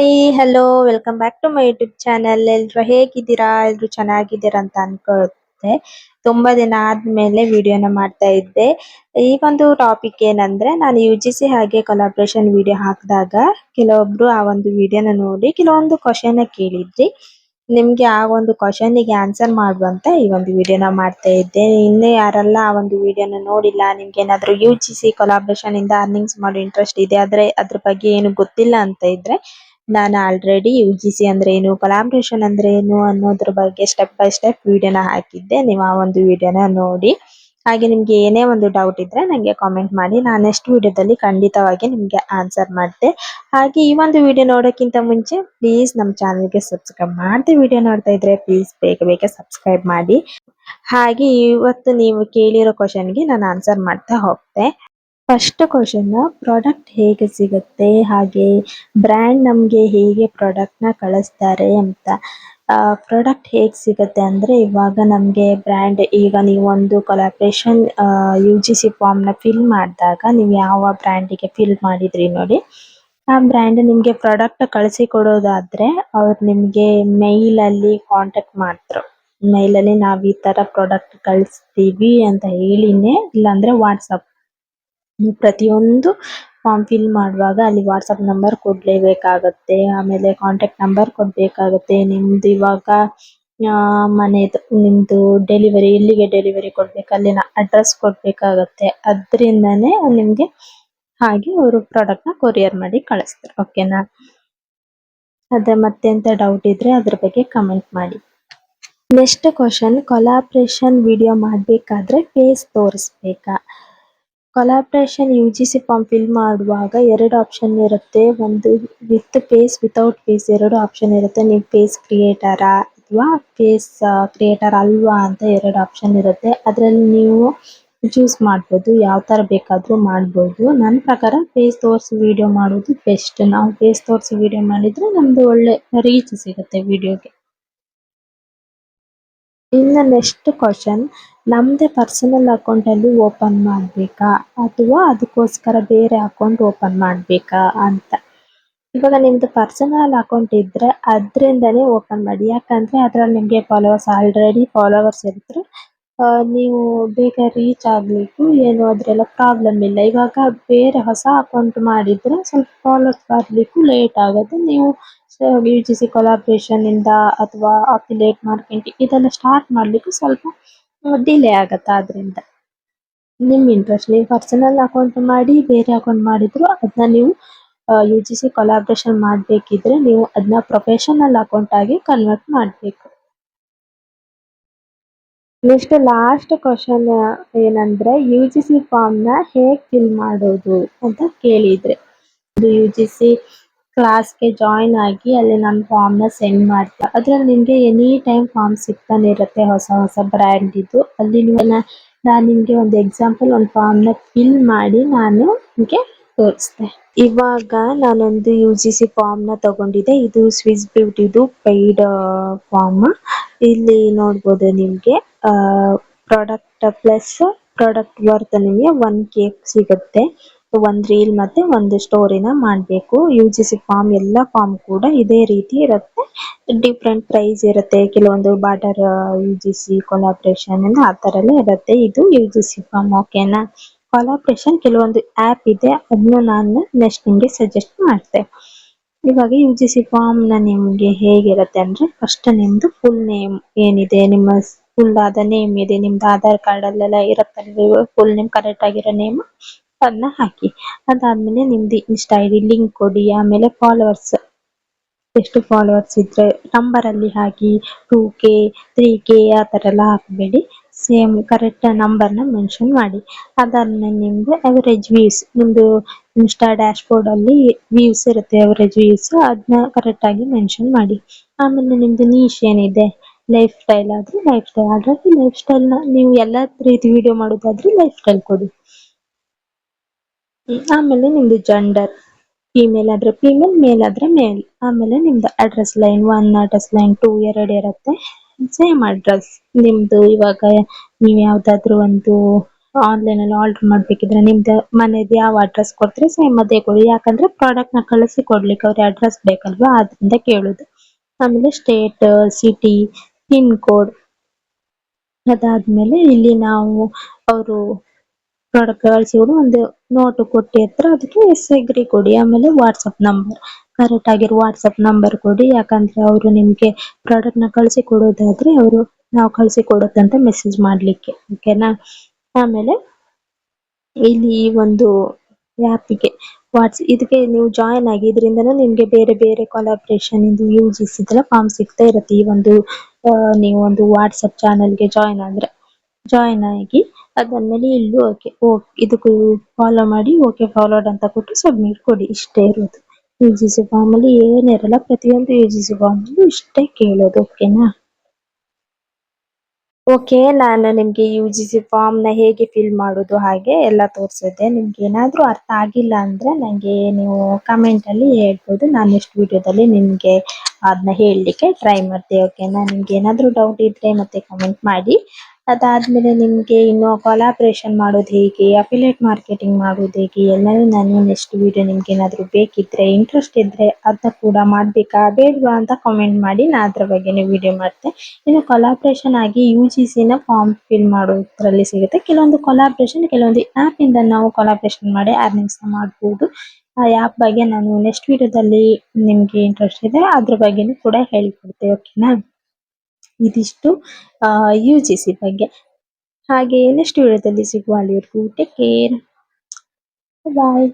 Hi hello welcome back to my YouTube channel. ಎಲ್ರು ಹೇಗಿದ್ದೀರಾ? ಎಲ್ರು ಚೆನ್ನಾಗಿದ್ದೀರಾ ಅಂತ ಅನ್ಕೊಳುತ್ತೆ. ತುಂಬಾ ದಿನ ಆದ್ಮೇಲೆ ವಿಡಿಯೋನ ಮಾಡ್ತಾ ಇದ್ದೆ. ಈ ಒಂದು ಟಾಪಿಕ್ ಏನಂದ್ರೆ, ನಾನು UGC ಹಾಗೆ ಕೊಲಾಬ್ರೇಷನ್ ವಿಡಿಯೋ ಹಾಕಿದಾಗ ಕೆಲವೊಬ್ರು ಆ ಒಂದು ವಿಡಿಯೋನ ನೋಡಿ ಕೆಲವೊಂದು ಕ್ವಶನ್ ಕೇಳಿದ್ರಿ. ನಿಮ್ಗೆ ಆ ಒಂದು ಕ್ವಶನ್ಗೆ ಆನ್ಸರ್ ಮಾಡುವಂತ ಈ ಒಂದು ವಿಡಿಯೋನ ಮಾಡ್ತಾ ಇದ್ದೆ. ಇನ್ನೂ ಯಾರೆಲ್ಲ ಆ ಒಂದು ವಿಡಿಯೋನ ನೋಡಿಲ್ಲ, ನಿಮ್ಗೆ ಏನಾದ್ರು UGC ಕೊಲಾಬ್ರೇಷನ್ ಇಂದ ಅರ್ನಿಂಗ್ಸ್ ಮಾಡೋ ಇಂಟ್ರೆಸ್ಟ್ ಇದೆ, ಆದ್ರೆ ಅದ್ರ ಬಗ್ಗೆ ಏನು ಗೊತ್ತಿಲ್ಲ ಅಂತ ಇದ್ರೆ, ನಾನು ಆಲ್ರೆಡಿ UGC ಅಂದ್ರೆ ಏನು, ಕೊಲಾಬ್ರೇಷನ್ ಅಂದ್ರೆ ಏನು ಅನ್ನೋದ್ರ ಬಗ್ಗೆ ಸ್ಟೆಪ್ ಬೈ ಸ್ಟೆಪ್ ವಿಡಿಯೋನ ಹಾಕಿದ್ದೆ. ನೀವು ಆ ಒಂದು ವಿಡಿಯೋನ ನೋಡಿ. ಹಾಗೆ ನಿಮ್ಗೆ ಏನೇ ಒಂದು ಡೌಟ್ ಇದ್ರೆ ನಂಗೆ ಕಾಮೆಂಟ್ ಮಾಡಿ, ನಾನು ನೆಕ್ಸ್ಟ್ ವಿಡಿಯೋದಲ್ಲಿ ಖಂಡಿತವಾಗಿ ನಿಮ್ಗೆ ಆನ್ಸರ್ ಮಾಡ್ತೆ. ಹಾಗೆ ಈ ಒಂದು ವಿಡಿಯೋ ನೋಡೋಕ್ಕಿಂತ ಮುಂಚೆ ಪ್ಲೀಸ್ ನಮ್ಮ ಚಾನಲ್ಗೆ ಸಬ್ಸ್ಕ್ರೈಬ್ ಮಾಡದೆ ವಿಡಿಯೋ ನೋಡ್ತಾ ಇದ್ರೆ ಪ್ಲೀಸ್ ಬೇಗ ಬೇಗ ಸಬ್ಸ್ಕ್ರೈಬ್ ಮಾಡಿ. ಹಾಗೆ ಇವತ್ತು ನೀವು ಕೇಳಿರೋ ಕ್ವಶನ್ಗೆ ನಾನು ಆನ್ಸರ್ ಮಾಡ್ತಾ ಹೋಗ್ತೆ. ಫಸ್ಟ್ ಕ್ವಶನ್, ಪ್ರಾಡಕ್ಟ್ ಹೇಗೆ ಸಿಗುತ್ತೆ, ಹಾಗೆ ಬ್ರ್ಯಾಂಡ್ ನಮಗೆ ಹೇಗೆ ಪ್ರಾಡಕ್ಟ್ನ ಕಳಿಸ್ತಾರೆ ಅಂತ. ಪ್ರಾಡಕ್ಟ್ ಹೇಗೆ ಸಿಗುತ್ತೆ ಅಂದರೆ, ಇವಾಗ ನಮಗೆ ಬ್ರ್ಯಾಂಡ್, ಈಗ ನೀವು ಒಂದು ಕೊಲಾಬ್ರೇಷನ್ UGC ಫಾರ್ಮ್ನ ಫಿಲ್ ಮಾಡಿದಾಗ ನೀವು ಯಾವ ಬ್ರ್ಯಾಂಡಿಗೆ ಫಿಲ್ ಮಾಡಿದ್ರಿ ನೋಡಿ, ಆ ಬ್ರ್ಯಾಂಡ್ ನಿಮಗೆ ಪ್ರಾಡಕ್ಟ್ ಕಳಿಸಿ ಕೊಡೋದಾದ್ರೆ ಅವ್ರು ನಿಮಗೆ ಮೇಲಲ್ಲಿ ಕಾಂಟ್ಯಾಕ್ಟ್ ಮಾಡ್ತಾರೆ. ಮೇಲಲ್ಲಿ ನಾವು ಈ ಥರ ಪ್ರಾಡಕ್ಟ್ ಕಳಿಸ್ತೀವಿ ಅಂತ ಹೇಳಿನೇ, ಇಲ್ಲಾಂದರೆ ವಾಟ್ಸಪ್, ನೀವು ಪ್ರತಿಯೊಂದು ಫಾರ್ಮ್ ಫಿಲ್ ಮಾಡುವಾಗ ಅಲ್ಲಿ ವಾಟ್ಸಪ್ ನಂಬರ್ ಕೊಡಲೇಬೇಕಾಗತ್ತೆ. ಆಮೇಲೆ ಕಾಂಟ್ಯಾಕ್ಟ್ ನಂಬರ್ ಕೊಡಬೇಕಾಗತ್ತೆ. ನಿಮ್ದು ಇವಾಗ ಮನೆದು ನಿಮ್ಮದು ಡೆಲಿವರಿ, ಇಲ್ಲಿಗೆ ಡೆಲಿವರಿ ಕೊಡಬೇಕು, ಅಲ್ಲಿನ ಅಡ್ರೆಸ್ ಕೊಡಬೇಕಾಗತ್ತೆ. ಅದರಿಂದನೇ ನಿಮಗೆ ಹಾಗೆ ಅವರು ಪ್ರಾಡಕ್ಟ್ನ ಕೊರಿಯರ್ ಮಾಡಿ ಕಳಿಸ್ತಾರೆ. ಓಕೆನಾ? ಅದೇ ಮತ್ತೆ ಎಂತ ಡೌಟ್ ಇದ್ರೆ ಅದ್ರ ಬಗ್ಗೆ ಕಮೆಂಟ್ ಮಾಡಿ. ನೆಕ್ಸ್ಟ್ ಕ್ವಶನ್, ಕೊಲಾಬ್ರೇಷನ್ ವಿಡಿಯೋ ಮಾಡಬೇಕಾದ್ರೆ ಫೇಸ್ ತೋರಿಸ್ಬೇಕಾ? ಕೊಲಾಬ್ರೇಷನ್ UGC ಫಾರ್ಮ್ ಫಿಲ್ ಮಾಡುವಾಗ ಎರಡು ಆಪ್ಷನ್ ಇರುತ್ತೆ. ಒಂದು ವಿತ್ ಫೇಸ್, ವಿತೌಟ್ ಫೇಸ್, ಎರಡು ಆಪ್ಷನ್ ಇರುತ್ತೆ. ನೀವು ಫೇಸ್ ಕ್ರಿಯೇಟರಾ ಅಥವಾ ಫೇಸ್ ಕ್ರಿಯೇಟರ್ ಅಲ್ವಾ ಅಂತ ಎರಡು ಆಪ್ಷನ್ ಇರುತ್ತೆ. ಅದರಲ್ಲಿ ನೀವು ಚೂಸ್ ಮಾಡ್ಬೋದು, ಯಾವ ಥರ ಬೇಕಾದರೂ ಮಾಡ್ಬೋದು. ನನ್ನ ಪ್ರಕಾರ ಫೇಸ್ ತೋರಿಸಿ ವಿಡಿಯೋ ಮಾಡೋದು ಬೆಸ್ಟ್. ನಾವು ಫೇಸ್ ತೋರಿಸಿ ವಿಡಿಯೋ ಮಾಡಿದರೆ ನಮ್ಮದು ಒಳ್ಳೆ ರೀಚ್ ಸಿಗುತ್ತೆ ವಿಡಿಯೋಗೆ. ಇನ್ನು ನೆಕ್ಸ್ಟ್ ಕ್ವಶನ್, ನಮ್ಮದೇ ಪರ್ಸನಲ್ ಅಕೌಂಟಲ್ಲಿ ಓಪನ್ ಮಾಡಬೇಕಾ ಅಥವಾ ಅದಕ್ಕೋಸ್ಕರ ಬೇರೆ ಅಕೌಂಟ್ ಓಪನ್ ಮಾಡಬೇಕಾ ಅಂತ. ಇವಾಗ ನಿಮ್ಮದು ಪರ್ಸನಲ್ ಅಕೌಂಟ್ ಇದ್ದರೆ ಅದರಿಂದನೇ ಓಪನ್ ಮಾಡಿ. ಯಾಕಂದರೆ ಅದರಲ್ಲಿ ನಿಮಗೆ ಆಲ್ರೆಡಿ ಫಾಲೋವರ್ಸ್ ಇರ್ತಾರೆ. ನೀವು ಬೇಗ ರೀಚ್ ಆಗಲಿಕ್ಕೂ ಏನು ಅದರೆಲ್ಲ ಪ್ರಾಬ್ಲಮ್ ಇಲ್ಲ. ಇವಾಗ ಬೇರೆ ಹೊಸ ಅಕೌಂಟ್ ಮಾಡಿದರೆ ಸ್ವಲ್ಪ ಫಾಲೋವರ್ಸ್ ಬರಲಿಕ್ಕೂ ಲೇಟ್ ಆಗುತ್ತೆ. ನೀವು UGC ಕೊಲಾಬ್ರೇಷನಿಂದ ಅಥವಾ ಅಫಿಲಿಯೇಟ್ ಮಾರ್ಕೆಟಿಂಗ್ ಇದೆಲ್ಲ ಸ್ಟಾರ್ಟ್ ಮಾಡಲಿಕ್ಕೂ ಸ್ವಲ್ಪ ಡಿಲೇ ಆಗುತ್ತೆ. ಆದ್ದರಿಂದ ನಿಮ್ಮ ಇಂಟ್ರೆಸ್ಟ್, ನೀವು ಪರ್ಸನಲ್ ಅಕೌಂಟ್ ಮಾಡಿ ಬೇರೆ ಅಕೌಂಟ್ ಮಾಡಿದ್ರು ಅದನ್ನ ನೀವು UGC ಕೊಲಾಬ್ರೇಷನ್ ಮಾಡಬೇಕಿದ್ರೆ ನೀವು ಅದನ್ನ ಪ್ರೊಫೆಷನಲ್ ಅಕೌಂಟ್ ಆಗಿ ಕನ್ವರ್ಟ್ ಮಾಡಬೇಕು. ನೆಕ್ಸ್ಟ್ ಲಾಸ್ಟ್ ಕ್ವಶನ್ ಏನಂದ್ರೆ, UGC ಫಾರ್ಮ್ನ ಹೇಗೆ ಫಿಲ್ ಮಾಡೋದು ಅಂತ ಕೇಳಿದ್ರೆ, UGC ಕ್ಲಾಸ್ಗೆ ಜಾಯಿನ್ ಆಗಿ ಅಲ್ಲಿ ನನ್ನ ಫಾರ್ಮ್ನ ಸೆಂಡ್ ಮಾಡ್ತಾ, ಅದ್ರಲ್ಲಿ ನಿಮಗೆ ಎನಿ ಟೈಮ್ ಫಾರ್ಮ್ ಸಿಗ್ತಾನೆ ಇರುತ್ತೆ ಹೊಸ ಹೊಸ ಬ್ರ್ಯಾಂಡ್ ಇದು. ಅಲ್ಲಿ ನಾನು ನಿಮಗೆ ಒಂದು ಎಕ್ಸಾಂಪಲ್ ಒಂದು ಫಾರ್ಮ್ನ ಫಿಲ್ ಮಾಡಿ ನಾನು ನಿಮಗೆ ತೋರಿಸ್ತೆ. ಇವಾಗ ನಾನೊಂದು UGC ಫಾರ್ಮ್ನ ತಗೊಂಡಿದ್ದೆ. ಇದು ಸ್ವಿಸ್ ಬ್ಯೂಟಿದು ಪೈಡ್ ಫಾರ್ಮ್. ಇಲ್ಲಿ ನೋಡ್ಬೋದು ನಿಮಗೆ ಪ್ರಾಡಕ್ಟ್ ಪ್ಲಸ್ ಪ್ರಾಡಕ್ಟ್ ವರ್ತ್ ನಿಮಗೆ 1K ಸಿಗುತ್ತೆ. ಒಂದು ರೀಲ್ ಮತ್ತೆ ಒಂದು ಸ್ಟೋರಿನ ಮಾಡಬೇಕು. UGC ಫಾರ್ಮ್ ಎಲ್ಲ ಫಾರ್ಮ್ ಕೂಡ ಇದೇ ರೀತಿ ಇರುತ್ತೆ. ಡಿಫ್ರೆಂಟ್ ಪ್ರೈಸ್ ಇರುತ್ತೆ. ಕೆಲವೊಂದು ಬಾರ್ಡರ್ UGC ಕೊಲಾಬ್ರೇಷನ್ ಆ ಥರ ಎಲ್ಲ ಇರುತ್ತೆ. ಇದು UGC ಫಾರ್ಮ್. ಓಕೆನಾ? ಕೊಲಾಬ್ರೇಷನ್ ಕೆಲವೊಂದು ಆ್ಯಪ್ ಇದೆ, ಅದನ್ನ ನಾನು ನೆಕ್ಸ್ಟ್ ನಿಮಗೆ ಸಜೆಸ್ಟ್ ಮಾಡ್ತೆ. ಇವಾಗ UGC ಫಾರ್ಮ್ನ ನಿಮಗೆ ಹೇಗಿರುತ್ತೆ ಅಂದರೆ, ಫಸ್ಟ್ ನಿಮ್ಮದು ಫುಲ್ ನೇಮ್ ಏನಿದೆ, ನಿಮ್ಮ ಫುಲ್ ಆದ ನೇಮ್ ಇದೆ, ನಿಮ್ದು ಆಧಾರ್ ಕಾರ್ಡಲ್ಲೆಲ್ಲ ಇರುತ್ತಲ್ಲ ಫುಲ್ ನೇಮ್, ಕರೆಕ್ಟ್ ಆಗಿರೋ ನೇಮ್, ಅದನ್ನ ಹಾಕಿ. ಅದಾದಮೇಲೆ ನಿಮ್ಮದು ಇನ್ಸ್ಟಾ ID ಲಿಂಕ್ ಕೊಡಿ. ಆಮೇಲೆ ಫಾಲೋವರ್ಸ್, ಎಷ್ಟು ಫಾಲೋವರ್ಸ್ ಇದ್ದರೆ ನಂಬರಲ್ಲಿ ಹಾಕಿ. 2K 3K ಆ ಥರ ಎಲ್ಲ ಹಾಕಬೇಡಿ, ಸೇಮ್ ಕರೆಕ್ಟ್ ನಂಬರ್ನ ಮೆನ್ಷನ್ ಮಾಡಿ. ಅದಾದಮೇಲೆ ನಿಮ್ಮದು ಅವರೇಜ್ ವ್ಯೂಸ್, ನಿಮ್ಮದು ಇನ್ಸ್ಟಾ ಡ್ಯಾಶ್ ಬೋರ್ಡಲ್ಲಿ ವ್ಯೂಸ್ ಇರುತ್ತೆ, ಅವರೇಜ್ ವ್ಯೂಸ್, ಅದನ್ನ ಕರೆಕ್ಟಾಗಿ ಮೆನ್ಷನ್ ಮಾಡಿ. ಆಮೇಲೆ ನಿಮ್ಮದು ನೀಶ್ ಏನಿದೆ, ಲೈಫ್ ಸ್ಟೈಲ್ ಆದರೆ ಲೈಫ್ ಸ್ಟೈಲ್, ಹಾಗಾಗಿ ಲೈಫ್ ಸ್ಟೈಲ್ನ ನೀವು ಎಲ್ಲ ರೀತಿ ವಿಡಿಯೋ ಮಾಡೋದಾದರೆ ಲೈಫ್ ಸ್ಟೈಲ್ ಕೊಡಿ. ಆಮೇಲೆ ನಿಮ್ಮದು ಜೆಂಡರ್, ಫೀಮೇಲ್ ಆದರೆ ಫೀಮೇಲ್, ಮೇಲ್ ಆದರೆ ಮೇಲ್. ಆಮೇಲೆ ನಿಮ್ಮದು ಅಡ್ರೆಸ್ ಲೈನ್ 1, ಅಡ್ರೆಸ್ ಲೈನ್ 2 ಎರಡು ಇರುತ್ತೆ. ಸೇಮ್ ಅಡ್ರೆಸ್ ನಿಮ್ಮದು. ಇವಾಗ ನೀವು ಯಾವುದಾದ್ರೂ ಒಂದು ಆನ್ಲೈನ್ ಅಲ್ಲಿ ಆರ್ಡರ್ ಮಾಡ್ಬೇಕಿದ್ರೆ ನಿಮ್ದು ಮನೆದು ಯಾವ ಅಡ್ರೆಸ್ ಕೊಡ್ತೀರಿ ಸೇಮ್ ಅದೇ ಕೊಡಿ. ಯಾಕಂದ್ರೆ ಪ್ರಾಡಕ್ಟ್ ನ ಕಳಿಸಿ ಕೊಡ್ಲಿಕ್ಕೆ ಅವ್ರ ಅಡ್ರೆಸ್ ಬೇಕಲ್ವಾ ಆದ್ರಿಂದ ಕೇಳುದು. ಆಮೇಲೆ ಸ್ಟೇಟ್, ಸಿಟಿ, ಪಿನ್ ಕೋಡ್, ಅದಾದ್ಮೇಲೆ ಇಲ್ಲಿ ನಾವು ಅವರು ಪ್ರಾಡಕ್ಟ್ ಕಳಿಸಿದ್ರು ಒಂದು ನೋಟು ಕೊಟ್ಟಿರ್ತಾರೆ ಅದಕ್ಕೆ ಎಸ್ ಅಗ್ರಿ ಕೊಡಿ. ಆಮೇಲೆ ವಾಟ್ಸಪ್ ನಂಬರ್, ಕರೆಕ್ಟ್ ಆಗಿರೋ ವಾಟ್ಸಪ್ ನಂಬರ್ ಕೊಡಿ. ಯಾಕಂದ್ರೆ ಅವರು ನಿಮ್ಗೆ ಪ್ರಾಡಕ್ಟ್ ನ ಕಳಿಸಿ ಕೊಡೋದಾದ್ರೆ ಅವರು ನಾವು ಕಳಿಸಿ ಕೊಡುತ್ತಂತ ಮೆಸೇಜ್ ಮಾಡ್ಲಿಕ್ಕೆ, ಓಕೆನಾ. ಆಮೇಲೆ ಇಲ್ಲಿ ಈ ಒಂದು ಆ್ಯಪಿಗೆ ಇದಕ್ಕೆ ನೀವು ಜಾಯಿನ್ ಆಗಿ ಇದರಿಂದನೂ ನಿಮ್ಗೆ ಬೇರೆ ಬೇರೆ ಕೊಲಾಬ್ರೇಷನ್ ಇಂದು UGC ಇದೆಲ್ಲ ಫಾರ್ಮ್ ಸಿಗ್ತಾ ಇರುತ್ತೆ. ಈ ಒಂದು ನೀವು ಒಂದು ವಾಟ್ಸಪ್ ಚಾನಲ್ಗೆ ಜಾಯಿನ್ ಆಗಿ ಅದಾದ್ಮೇಲೆ ಇಲ್ಲೂ ಇದಕ್ಕೂ ಫಾಲೋ ಮಾಡಿ, ಓಕೆ ಫಾಲೋಡ್ ಅಂತ ಕೊಟ್ಟು ಸಬ್ಮಿಟ್ ಕೊಡಿ. ಇಷ್ಟೇ ಇರೋದು. UGC ಫಾರ್ಮ್ ಅಲ್ಲಿ ಏನಿರಲ್ಲ, ಪ್ರತಿಯೊಂದು UGC ಫಾರ್ಮ್ ಅಲ್ಲೂ ಇಷ್ಟೇ ಕೇಳೋದು, ಓಕೆನಾ. ಓಕೆ, ನಾನು ನಿಮ್ಗೆ UGC ಫಾರ್ಮ್ ನ ಹೇಗೆ ಫಿಲ್ ಮಾಡೋದು ಹಾಗೆ ಎಲ್ಲ ತೋರಿಸಿದ್ದೆ. ನಿಮ್ಗೆ ಏನಾದ್ರೂ ಅರ್ಥ ಆಗಿಲ್ಲ ಅಂದ್ರೆ ನಂಗೆ ನೀವು ಕಮೆಂಟ್ ಅಲ್ಲಿ ಹೇಳ್ಬೋದು. ನಾನು ನೆಕ್ಸ್ಟ್ ವಿಡಿಯೋದಲ್ಲಿ ನಿಮ್ಗೆ ಅದನ್ನ ಹೇಳಲಿಕ್ಕೆ ಟ್ರೈ ಮಾಡ್ತೇನೆ, ಓಕೆನಾ. ನಿಮ್ಗೆ ಏನಾದ್ರೂ ಡೌಟ್ ಇದ್ರೆ ಮತ್ತೆ ಕಮೆಂಟ್ ಮಾಡಿ. ಅದಾದ್ಮೇಲೆ ನಿಮ್ಗೆ ಇನ್ನು ಕೊಲಾಬ್ರೇಷನ್ ಮಾಡೋದು ಹೇಗೆ, ಅಫಿಲಿಯೇಟ್ ಮಾರ್ಕೆಟಿಂಗ್ ಮಾಡೋದು ಹೇಗೆ ಎಲ್ಲನೂ ನಾನು ನೆಕ್ಸ್ಟ್ ವಿಡಿಯೋ ನಿಮ್ಗೆ ಏನಾದ್ರೂ ಬೇಕಿದ್ರೆ, ಇಂಟ್ರೆಸ್ಟ್ ಇದ್ರೆ ಅದನ್ನ ಕೂಡ ಮಾಡ್ಬೇಕಾ ಬೇಡವಾ ಅಂತ ಕಾಮೆಂಟ್ ಮಾಡಿ. ನಾ ಅದ್ರ ಬಗ್ಗೆನೇ ವಿಡಿಯೋ ಮಾಡ್ತೆ. ಇನ್ನು ಕೊಲಾಬ್ರೇಷನ್ ಆಗಿ UGC ನ ಫಾರ್ಮ್ ಫಿಲ್ ಮಾಡೋದ್ರಲ್ಲಿ ಸಿಗುತ್ತೆ. ಕೆಲವೊಂದು ಕೊಲಾಬ್ರೇಷನ್ ಕೆಲವೊಂದು ಆ್ಯಪ್ ಇಂದ ನಾವು ಕೊಲಾಬ್ರೇಷನ್ ಮಾಡಿ ಅರ್ನಿಂಗ್ಸ್ ಮಾಡ್ಬೋದು. ಆ ಆ್ಯಪ್ ಬಗ್ಗೆ ನಾನು ನೆಕ್ಸ್ಟ್ ವಿಡಿಯೋದಲ್ಲಿ ನಿಮ್ಗೆ ಇಂಟ್ರೆಸ್ಟ್ ಇದೆ ಅದ್ರ ಬಗ್ಗೆನೂ ಕೂಡ ಹೇಳ್ಕೊಡ್ತೇವೆ, ಓಕೆನಾ. ಇದಿಷ್ಟು UGC ಬಗ್ಗೆ. ಹಾಗೆ ನೆಕ್ಸ್ಟ್ ವಿಡಿಯೋದಲ್ಲಿ ಸಿಗುವ. ಅಲ್ಲಿವರೆಗೂ ಟೇಕ್ ಕೇರ್, ಬಾಯ್.